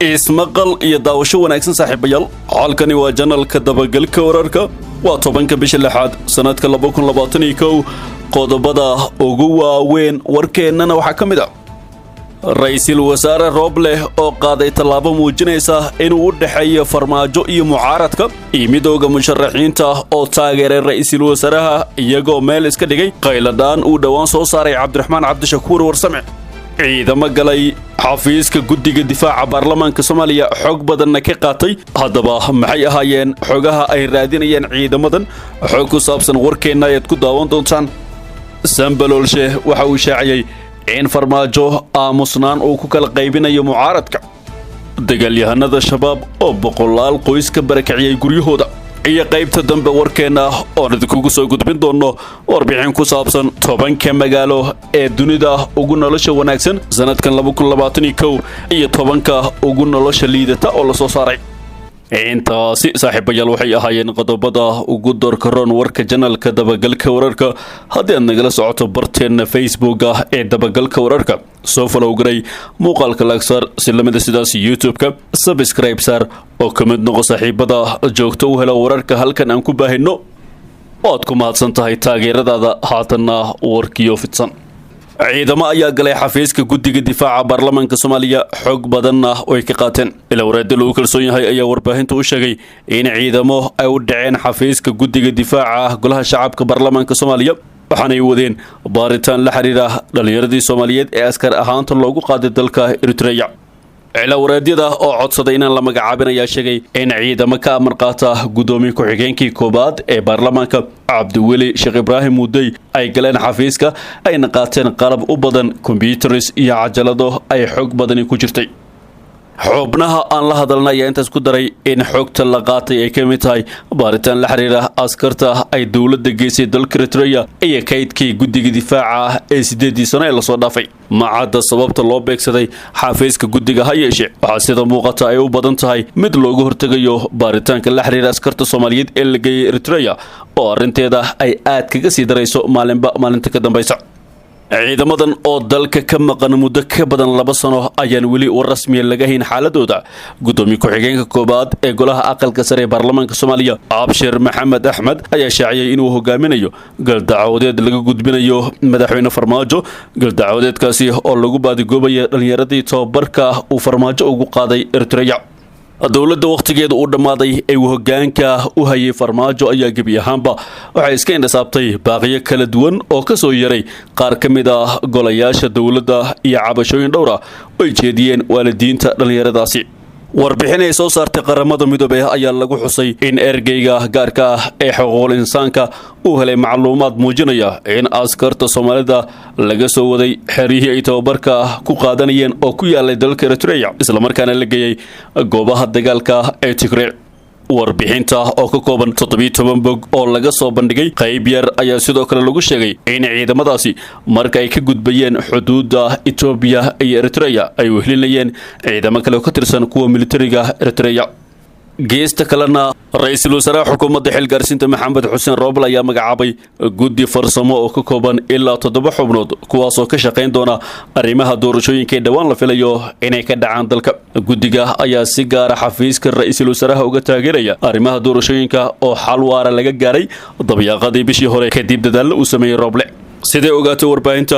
ismaqal iyo daawasho wanaagsan saaxiibayaal halkani waa channelka dabagalka wararka waa 10 bisha 6 sanadka 2021 qodobada ugu waaweyn warkeenana waxa kamid ah ra'iisul wasaare Roble oo qaaday talaabo muujinaysa inuu u dhaxeeyo farmaajo iyo mucaaradka midowga musharaxiinta oo taageeray ra'iisul wasaaraha iyagoo meel iska dhigay qayladaan uu dhawaan soo saaray Cabdiraxmaan Cabdishakuur Warsame ciidamo galay xafiiska guddiga difaaca baarlamaanka Soomaaliya xog badan ka qaatay hadaba maxay ahaayeen xogaha ay raadinayeen ciidamadan xog ku saabsan warkeena ay ku daawan doontaan Sambalolshe waxa uu shaaciyay in farmaajo aamusnaan uu ku kala qaybinayo mucaaradka dagaalyahanada shabaab oo boqolaal qoys ka barakaciyay guryahooda iyo qaybta dambe warkeena oo idinku soo gudbin doono warbixin ku saabsan 10 magaalo ee dunida ugu nolosha wanaagsan sanadkan 2021 iyo 10 ugu nolosha liidata oo la soo saaray intaasi saaxiibayaal waxay ahaayeen qodobada ugu doorkaroon warka channelka dabagalka wararka haddii aad nagala socoto barteena Facebook ee dabagalka wararka soo follow garay muuqaalka lagsar si lamida sidaas YouTube-ka subscribe sar oo kamid noqo saaxiibada joogto u helo wararka halkan aan ku baahino oo aad ku mahadsan tahay taageeradaada haatana warkiyo fidsan ciidamo ayaa galay xafiiska guddiga difaaca baarlamaanka Soomaaliya xog badan oo ay ka qaateen ila wareed lagu kalsoon yahay ayaa warbaahinta u sheegay in ciidamo ay u dhaceen xafiiska guddiga difaaca golaha shacabka baarlamaanka Soomaaliya waxaana ay wadeen baaritaan la xiriira dhalinyaradii Soomaaliyeed ee askar ahaanta loogu qaaday dalka Eritrea ila wareedyada oo codsaday in la magacaabin ayaa sheegay in ciidamo ka amar qaata gudoomiye ku-xigeenkii koobaad ee baarlamaanka Cabdiweli Sheekh Ibraahim Muudey ay galeen xafiiska ayna qaateen qalab u badan computers iyo cajalado ay xog badan ku jirtay xubnaha aan la hadalnay ayaa intaas ku daray in xogta la qaatay ay ka mid tahay baaritaan la xiriira askarta ay dawladda geysay dalka Eritrea iyo kaydkii guddiga difaaca ee 8 sano ee la soo dhaafay macaada sababta loo beegsaday xafiiska guddiga hayeeshe waxa sida muuqata ay u badan tahay mid loogu hortagayo baaritaanka la xiriira askarta Soomaaliyeed ee la geeyay Eritrea oo arinteeda ay aad kaga sii darayso maalinta ka dambaysa ciidamadan oo dalka ka maqan muddo ka badan 2 sano ayaan weli war rasmi laga hayn xaaladooda gudoomiye ku-xigeenka koobaad ee golaha aqalka sare ee baarlamaanka Soomaaliya Abshir Maxamed Axmed ayaa shaaciyay inuu hogaaminayo galdacwadeed laga gudbinayo madaxweyne Farmaajo galdacwadeedkaasi oo lagu baadigoobayo dhalinyaradii tababarka uu Farmaajo ugu qaaday Eritrea dawladda waqtigeeda uu dhamaaday ee hoggaanka u hayay Farmaajo ayaa gabi ahaanba waxay iska indhasaabtay baaqiyo kala duwan oo ka soo yaray qaar ka mid ah golayaasha dawladda iyo cabashooyin dhowr ah oo ay jeediyeen waalidiinta dhalinyaradaasi warbixin ay soo saartay qaramada midoobay ayaa lagu xusay in ergeyga gaarka ah ee xuquuqul insaanka uu helay macluumaad muujinaya in askarta Soomaalida laga soo waday xerihii ay tababarka ku qaadanayeen oo ku yaalay dalka Eritrea isla markaana la geeyay goobaha dagaalka ee Tigray warbixinta oo ka kooban 17 bog oo laga soo bandhigay qayb yar ayaa sidoo kale lagu sheegay in ciidamadaasi marka ay ka gudbayeen xuduudda Ethiopia iyo Eritrea ay wehlinayeen ciidamo kale oo ka tirsan kuwa militariga Eritrea geesta kalena ra'iisul wasaaraha xukuumadda xilgaarsiinta Maxamed Xuseen Roble ayaa magacaabay guddi farsamo oo ka kooban ilaa 7 xubnood kuwaas oo ka shaqeyn doona arrimaha doorashooyinka ee dhawaan la filayo inay ka dhacaan dalka guddiga ayaa si gaar ah xafiiska ra'iisul wasaaraha uga taageeraya arrimaha doorashooyinka oo xal waara laga gaaray dabayaaqadii bishii hore kadib dadaal uu sameeyay Roble sidee ogaatay warbaahinta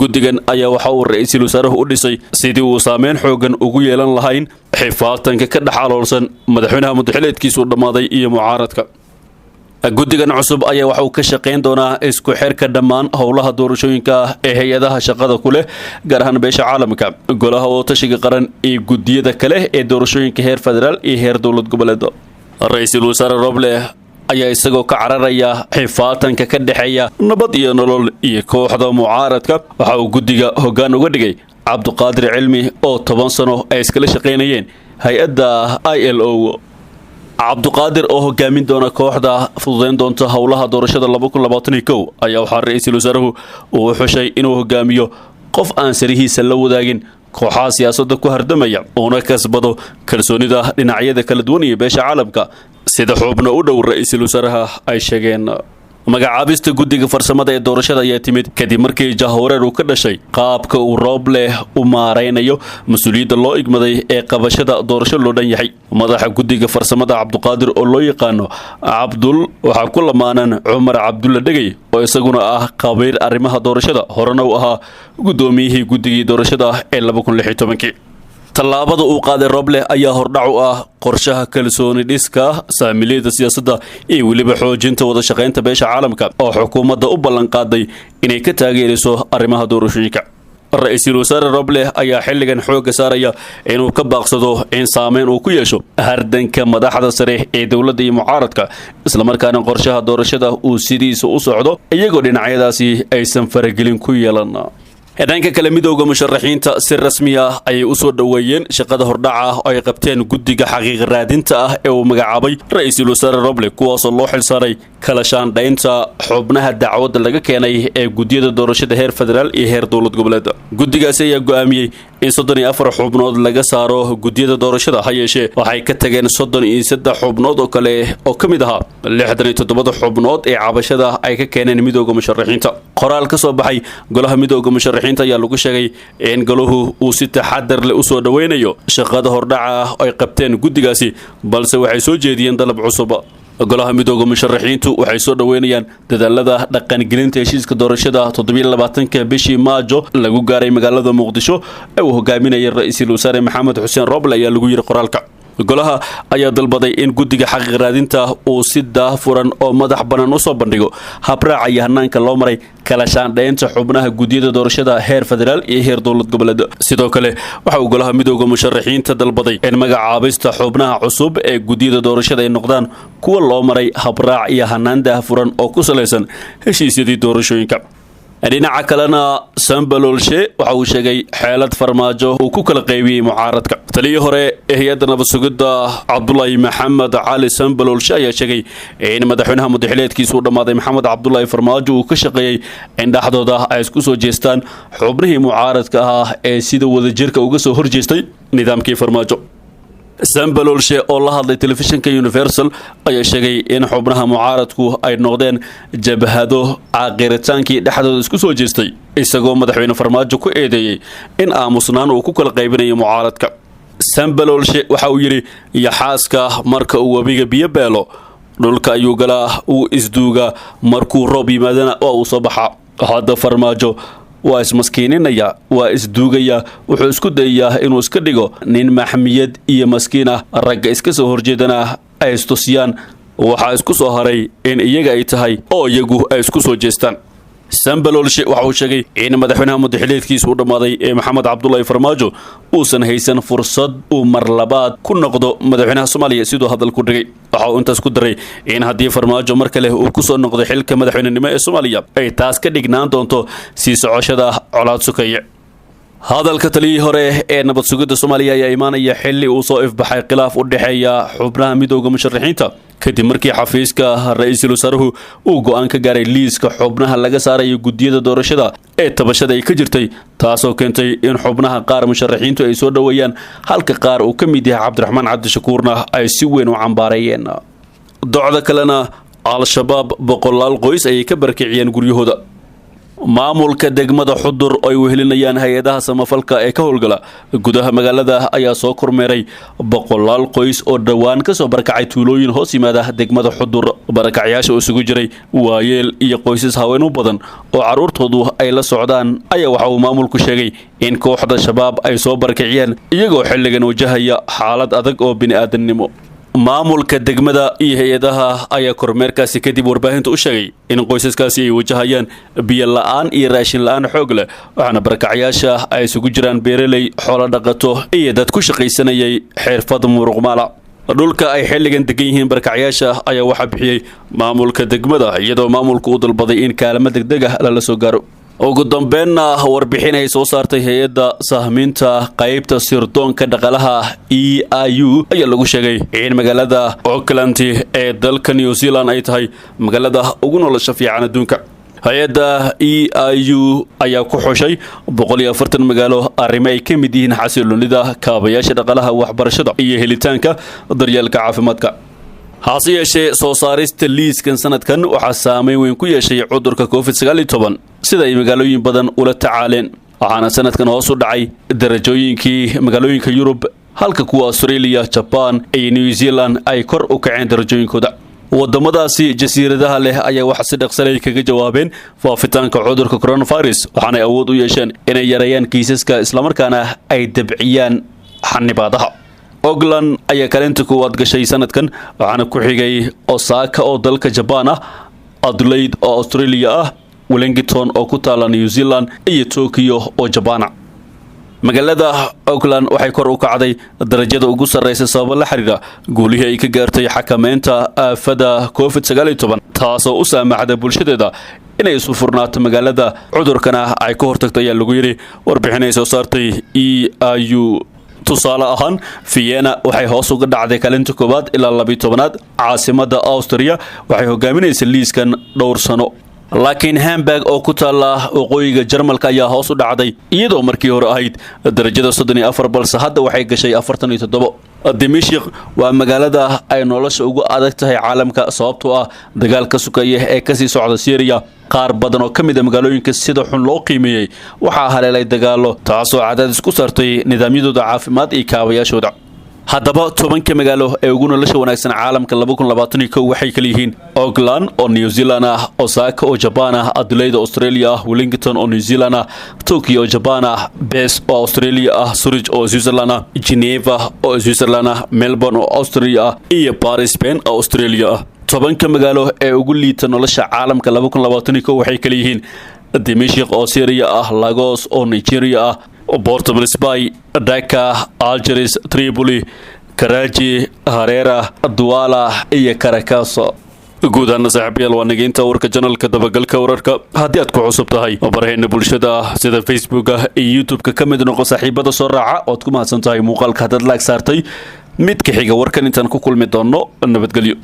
guddigan ayaa waxa uu ra'iisul wasaaruhu u dhisay sidii uu saameyn xoogan ugu yeelan lahayn xifaatanka ka dhaxaloolsan madaxweynaha mudxeleedkiisu dhamaaday iyo mucaaradka guddigan cusub ayaa waxa uu ka shaqeyn doonaa isku xirka dhammaan howlaha doorashooyinka ee hay'adaha shaqada ku leh gaar ahaan beesha caalamka golaha oo tashiga qaran iyo guddiyada kale ee doorashooyinka heer federaal iyo heer dawlad goboleed ra'iisul wasaare Roble ayaa isagoo ka cararaya xifaatanka ka dhaxeeya nabad iyo nolol iyo kooxda mucaaradka waxa uu guddiga hoggaan uga dhigay Cabdiqaadir Cilmi oo 10 sano ay iskala shaqeynayeen hay'adda ILO Cabdiqaadir oo hoggaamin doona kooxda fududeyn doonta howlaha doorashada 2021 ayaa waxa ra'iisul wasaaruhu uu xushay inuu hoggaamiyo qof aan sarihiisa la wadaagin kooxaha siyaasadda ku hardamaya oo kasbado kalsoonida dhinacyada kala duwan ee beesha caalamka sida xubno u dhow ra'iisul wasaaraha ay sheegeen magacaabista guddiga farsamada ee doorashada ayaa timid kadib markii jahwareer uu ka dhashay qaabka uu Roble u maareynayo mas'uuliyadda loo igmaday ee qabashada doorasho loo dhan yahay. Madaxa guddiga farsamada Cabdiqaadir oo loo yaqaano Cabdul waxa ku lamaanan Cumar Cabdulla Dhagay oo isaguna ah qabiir arrimaha doorashada horena u ahaa gudoomiyihii guddigii doorashada ee 2016. tallaabada uu qaaday Roble ayaa hordhac u ah qorshaha kalsooni dhiska saamiliyada siyaasadda iyo waliba xoojinta wada shaqeynta beesha caalamka oo xukuumadda u ballan qaaday inay ka taageerayso arrimaha doorashooyinka. Ra'iisul Wasaare Roble ayaa xilligan xoogga saaraya inuu ka baaqsado in saameyn uu ku yeesho hardanka madaxda sare ee dowladda iyo mucaaradka isla markaana qorshaha doorashada uu sidiisa u socdo iyagoo dhinacyadaasi aysan faragelin ku yeelan. dhanka kale midowga musharaxiinta si rasmi ah ayay u soo dhaweeyeen shaqada hordhaca ah oo ay qabteen guddiga xaqiiq raadinta ah ee uu magacaabay Ra'iisul Wasaare Roble kuwaas oo loo xilsaaray kala shaandhaynta xubnaha dacwadda laga keenay ee guddiyada doorashada heer federaal iyo heer dowlad goboleed. Guddigaasi ayaa go'aamiyay in 34 xubnood laga saaro guddiyada doorashada ha yeeshee waxay ka tageen 33 xubnood oo kale oo ka mid ahaa 67 xubnood ee cabashada ay ka keeneen midowga musharaxiinta. qoraal ka soo baxay golaha midowga musharaxiinta ayaa lagu sheegay in goluhu uu si taxadar leh u soo dhaweynayo shaqada hordhaca ah oo ay qabteen guddigaasi balse waxay soo jeediyeen dalab cusub. golaha midowga musharaxiintu waxay soo dhaweynayaan dadaalada dhaqangelinta heshiiska doorashada 27 bishii Maajo lagu gaaray magaalada Muqdisho ee uu hogaaminayay Ra'iisul Wasaare Maxamed Xuseen Roble ayaa lagu yiri qoraalka. golaha ayaa dalbaday in guddiga xaqiiq raadinta uu si daahfuran oo madax banaan u soo bandhigo habraaca iyo hanaanka loo maray kala shaandhaynta xubnaha guddiyada doorashada heer federaal iyo heer dowlad goboleed. sidoo kale waxa uu golaha midowga musharaxiinta dalbaday in magacaabista xubnaha cusub ee guddiyada doorashada ay noqdaan kuwa loo maray habraac iyo hanaan daahfuran oo ku saleysan heshiisyadii doorashooyinka. dhinaca kalena Sambalolshe waxa uu sheegay xeelad farmaajo uu ku kala qaybiyay mucaaradka. taliyii hore ee hay'adda nabad sugidda Cabdullaahi Maxamed Cali Sambalolshe ayaa sheegay in madaxweynaha muddaxileedkiisu u dhamaaday Maxamed Cabdullaahi Farmaajo uu ka shaqeeyay in dhaxdooda ay isku soo jeestaan xubnihii mucaaradka ah ee sida wadajirka uga soo horjeestay nidaamkii Farmaajo. Sambalolshe oo la hadlay telefishinka Universal ayaa sheegay in xubnaha mucaaradku ay noqdeen jabhado aqeeritaankii dhexdooda isku soo jeestay isagoo madaxweyne Farmaajo ku eedeeyay in aamusnaan uu ku kala qaybinayo mucaaradka. Sambalolshe waxa uu yiri yaxaaska marka uu wabiga biyo beelo dhulka ayuu galaa uu isduuga markuu roob yimaadana oo uu soo baxaa. hadda Farmaajo waa ismaskiinaya waa isduugaya wuxuu isku dayaa inuu iska dhigo nin maxmiyad iyo maskiin ah ragga iska soo horjeedana ay istusiyaan waxa isku soo haray in iyaga ay tahay oo iyagu ay isku soo jeestaan. Sambalolshe waxa uu sheegay in madaxweynaha muddaxileedkiisu u dhamaaday ee Maxamed Cabdullaahi Farmaajo uusan haysan fursad uu mar labaad ku noqdo madaxweynaha Soomaaliya sidoo hadal ku dhigay. waxa uu intaas ku daray in haddii Farmaajo mar kale uu ku soo noqdo xilka madaxweynenimo ee Soomaaliya ay taas ka dhignaan doonto sii socoshada colaad sukaya. hadalka taliyii hore ee nabad sugidda Soomaaliya ayaa imaanaya xilli uu soo ifbaxay khilaaf u dhaxeeya xubnaha midowga musharaxiinta kadib markii xafiiska Ra'iisul Wasaaruhu uu go'aan ka gaaray liiska xubnaha laga saarayo guddiyada doorashada ee tabashada ay ka jirtay taasoo keentay in xubnaha qaar musharaxiintu ay soo dhaweeyaan halka qaar uu ka mid yahay Cabdiraxmaan Cabdishakuurna ay si weyn u cambaarayeen. docda kalena Al-Shabaab boqolaal qoys ay ka barkiciyeen guryahooda. maamulka degmada Xudur oo ay wehelinayaan hay'adaha samafalka ee ka howlgala gudaha magaalada ayaa soo kormeeray boqolaal qoys oo dhawaan ka soo barkacay tuulooyin hoos yimaada degmada Xudur. barakacayaasha oo isugu jiray waayeel iyo qoysas haween u badan oo caruurtoodu ay la socdaan ayaa waxa uu maamulku sheegay in kooxda shabaab ay soo barkaciyeen iyagoo xilligan wajahaya xaalad adag oo bini'aadanimo. maamulka degmada iyo hay'adaha ayaa kormeerkaasi kadib warbaahinta u sheegay in qoysaskaasi ay wajahayaan biyo la'aan iyo raashin la'aan xoog leh waxaana barakacayaasha ay isugu jiraan beeraley xoolo dhaqato iyo dad ku shaqaysanayay xirfad muruqmaala. dhulka ay xilligan degan yihiin barakacayaasha ayaa waxa bixiyay maamulka degmada iyadoo maamulku uu dalbaday in kaalmo degdeg ah lala soo gaaro. ugu dambeynna warbixin ay soo saartay hay'adda sahminta qaybta sirdoonka dhaqaalaha EIU ayaa lagu sheegay in magaalada Auckland ee dalka New Zealand ay tahay magaalada ugu nolosha fiican adduunka. hay'adda EIU ayaa ku xushay 140 magaalo arrimo ay ka mid yihiin xasiloonida kaabayaasha dhaqaalaha waxbarashada iyo helitaanka daryeelka caafimaadka. hase yeeshee soo saarista liiskan sanadkan waxaa saameyn weyn ku yeeshay cudurka COVID-19 sida ay magaalooyin badan ula tacaaleen waxaana sanadkan hoos u dhacay darajooyinkii magaalooyinka Yurub halka kuwa Australia, Japan iyo New Zealand ay kor u kaceen darajooyinkooda wadamadaasi jasiiradaha leh ayaa waxa si dhaqsalay kaga jawaabeen faafitaanka cudurka coronavirus waxaana awood u yeesheen inay yareeyaan kiisaska isla markaana ay dabciyaan xanibaadaha Auckland ayaa kaalinta koowaad gashay sanadkan waxaana ku xigay Osaka oo dalka Japan ah Adelaide oo Australia ah Wellington oo ku taala New Zealand iyo Tokyo oo Japan ah magaalada Auckland waxay kor u kacday darajada ugu sareysa sabab la xiriira guulihii ay ka gaartay xakameynta aafada COVID-19 taasoo u saamaxday bulshadeeda inay isu furnaato magaalada cudurkana ay ka hortagtay ayaa lagu yiri warbixin ay soo saartay EU tusaale ahaan Vienna waxay hoos uga dhacday kaalinta koowaad ilaa 12aad caasimada Austria waxay hogaaminaysaa liiskan dhowr sano laakiin Hamburg oo ku taala waqooyiga Jarmalka ayaa hoos u dhacday iyadoo markii hore ahayd darajada 34 balse hadda waxay gashay 47 Dimashq waa magaalada ay nolosha ugu adag tahay caalamka sababtoo ah dagaalka sukaya ee ka sii socda Syria qaar badan oo kamid ah magaalooyinka sida xun loo qiimeeyay waxa haleelay dagaalo taasoo cadaadis ku saartay nidaamyadooda caafimaad iyo kaabayaashooda haddaba 10 magaalo ee ugu nolosha wanaagsan caalamka 2021 waxay kala yihiin Auckland oo New Zealand ah Osaka oo Japan ah Adelaide oo Australia ah Wellington oo New Zealand ah Tokyo oo Japan ah Perth oo Australia ah Zurich oo Switzerland ah Geneva oo Switzerland ah Melbourne oo Australia ah iyo Paris Spain oo Australia ah 10 magaalo ee ugu liita nolosha caalamka 2021 waxay kala yihiin Dimashq oo Syria ah Lagos oo Nigeria ah Port Moresby, Dhaka, Algiers, Tripoli, Karachi, Harera, Douala iyo Caracas. guud ahaan saaxiibayaal waa nageynta warka channelka dabagalka wararka haddii aad ku cusub tahay baraheena bulshada sida Facebook iyo YouTube ka mid noqo saaxiibada soo raaca ood ku mahadsan tahay muuqaalka hadad like saartay mid ka xiga warkan intaan ku kulmi doono nabadgelyo